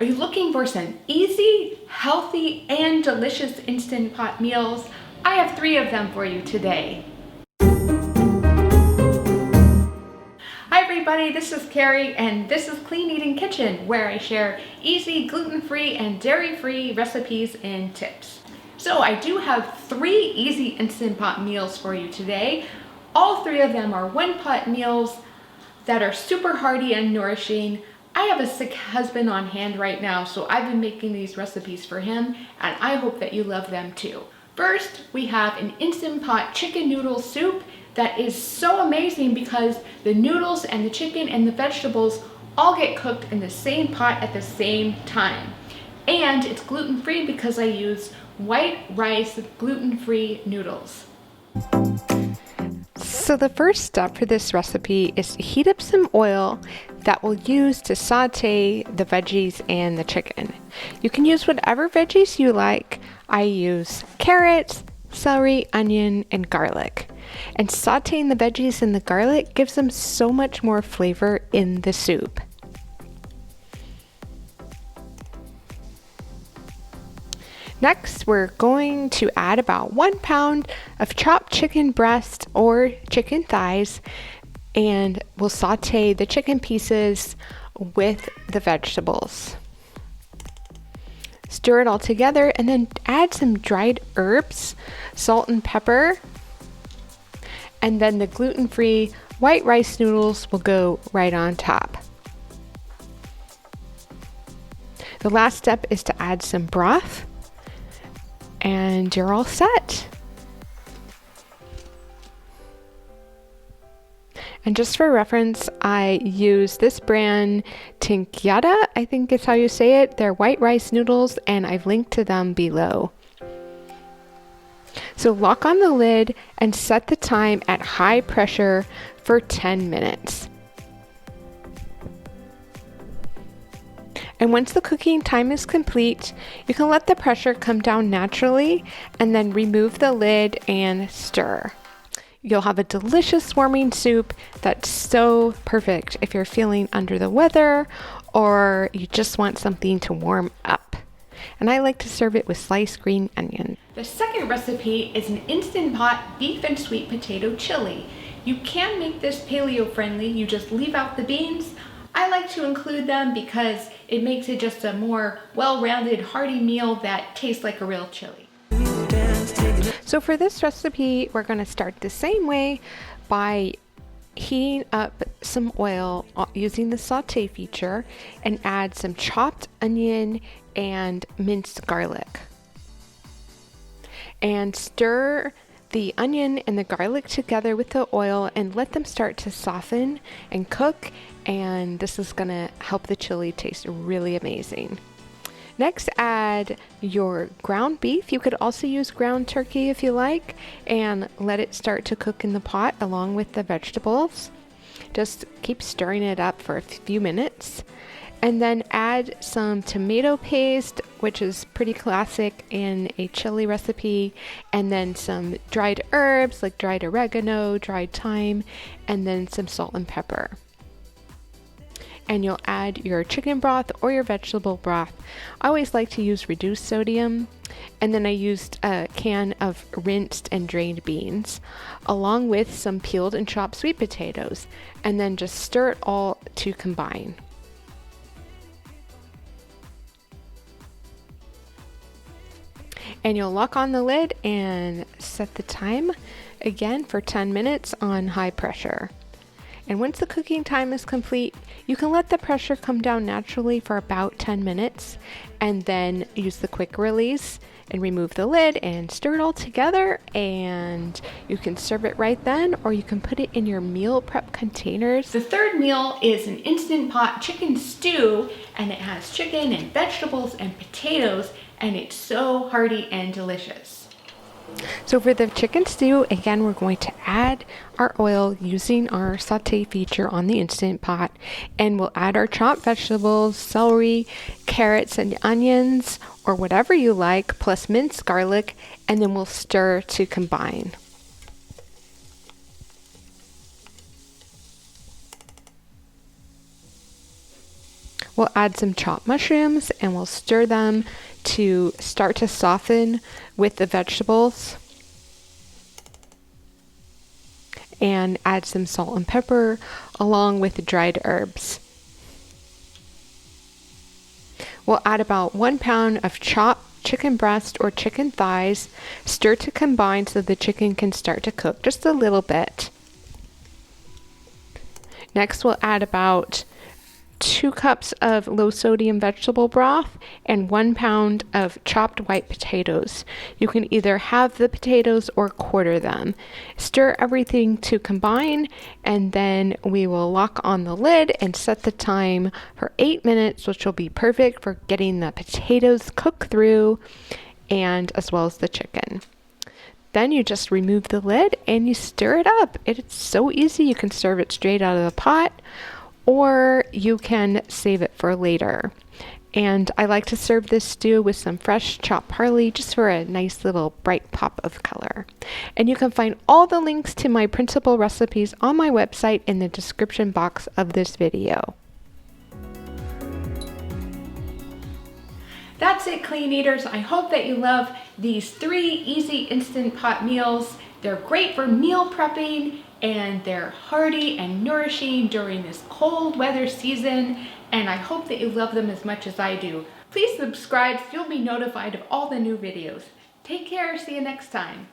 Are you looking for some easy, healthy, and delicious Instant Pot meals? I have 3 of them for you today. Hi everybody, this is Carrie and this is Clean Eating Kitchen, where I share easy, gluten-free, and dairy-free recipes and tips. So I do have 3 easy Instant Pot meals for you today. All 3 of them are one-pot meals that are super hearty and nourishing. I have a sick husband on hand right now, so I've been making these recipes for him, and I hope that you love them too. First, we have an Instant Pot chicken noodle soup that is so amazing because the noodles and the chicken and the vegetables all get cooked in the same pot at the same time. And it's gluten-free because I use white rice gluten-free noodles. So the first step for this recipe is to heat up some oil that we'll use to saute the veggies and the chicken. You can use whatever veggies you like. I use carrots, celery, onion, and garlic. And sauteing the veggies and the garlic gives them so much more flavor in the soup. Next, we're going to add about 1 pound of chopped chicken breast or chicken thighs, and we'll saute the chicken pieces with the vegetables. Stir it all together and then add some dried herbs, salt and pepper, and then the gluten-free white rice noodles will go right on top. The last step is to add some broth, and you're all set. And just for reference, I use this brand, Tinkyada, I think is how you say it. They're white rice noodles, and I've linked to them below. So lock on the lid and set the time at high pressure for 10 minutes. And once the cooking time is complete, you can let the pressure come down naturally and then remove the lid and stir. You'll have a delicious warming soup that's so perfect if you're feeling under the weather or you just want something to warm up. And I like to serve it with sliced green onion. The second recipe is an Instant Pot beef and sweet potato chili. You can make this paleo friendly, you just leave out the beans. I like to include them because it makes it just a more well-rounded, hearty meal that tastes like a real chili. So for this recipe, we're going to start the same way by heating up some oil using the saute feature and add some chopped onion and minced garlic. And stir the onion and the garlic together with the oil and let them start to soften and cook, and this is going to help the chili taste really amazing. Next, add your ground beef. You could also use ground turkey if you like, and let it start to cook in the pot along with the vegetables. Just keep stirring it up for a few minutes. And then add some tomato paste, which is pretty classic in a chili recipe, and then some dried herbs like dried oregano, dried thyme, and then some salt and pepper. And you'll add your chicken broth or your vegetable broth. I always like to use reduced sodium. And then I used a can of rinsed and drained beans, along with some peeled and chopped sweet potatoes, and then just stir it all to combine. And you'll lock on the lid and set the time again for 10 minutes on high pressure. And once the cooking time is complete, you can let the pressure come down naturally for about 10 minutes and then use the quick release and remove the lid and stir it all together, and you can serve it right then, or you can put it in your meal prep containers. The third meal is an Instant Pot chicken stew, and it has chicken and vegetables and potatoes, and it's so hearty and delicious. So for the chicken stew, again, we're going to add our oil using our saute feature on the Instant Pot, and we'll add our chopped vegetables, celery, carrots, and onions, or whatever you like, plus minced garlic, and then we'll stir to combine. We'll add some chopped mushrooms and we'll stir them to start to soften with the vegetables. And add some salt and pepper along with the dried herbs. We'll add about 1 pound of chopped chicken breast or chicken thighs. Stir to combine so the chicken can start to cook just a little bit. Next, we'll add about 2 cups of low sodium vegetable broth and 1 pound of chopped white potatoes. You can either have the potatoes or quarter them. Stir everything to combine, and then we will lock on the lid and set the time for 8 minutes, which will be perfect for getting the potatoes cooked through and as well as the chicken. Then you just remove the lid and you stir it up. It's so easy. You can serve it straight out of the pot, or you can save it for later. And I like to serve this stew with some fresh chopped parsley just for a nice little bright pop of color. And you can find all the links to my principal recipes on my website in the description box of this video. That's it, Clean Eaters. I hope that you love these 3 easy instant pot meals. They're great for meal prepping, and they're hearty and nourishing during this cold weather season, and I hope that you love them as much as I do. Please subscribe so you'll be notified of all the new videos. Take care, see you next time.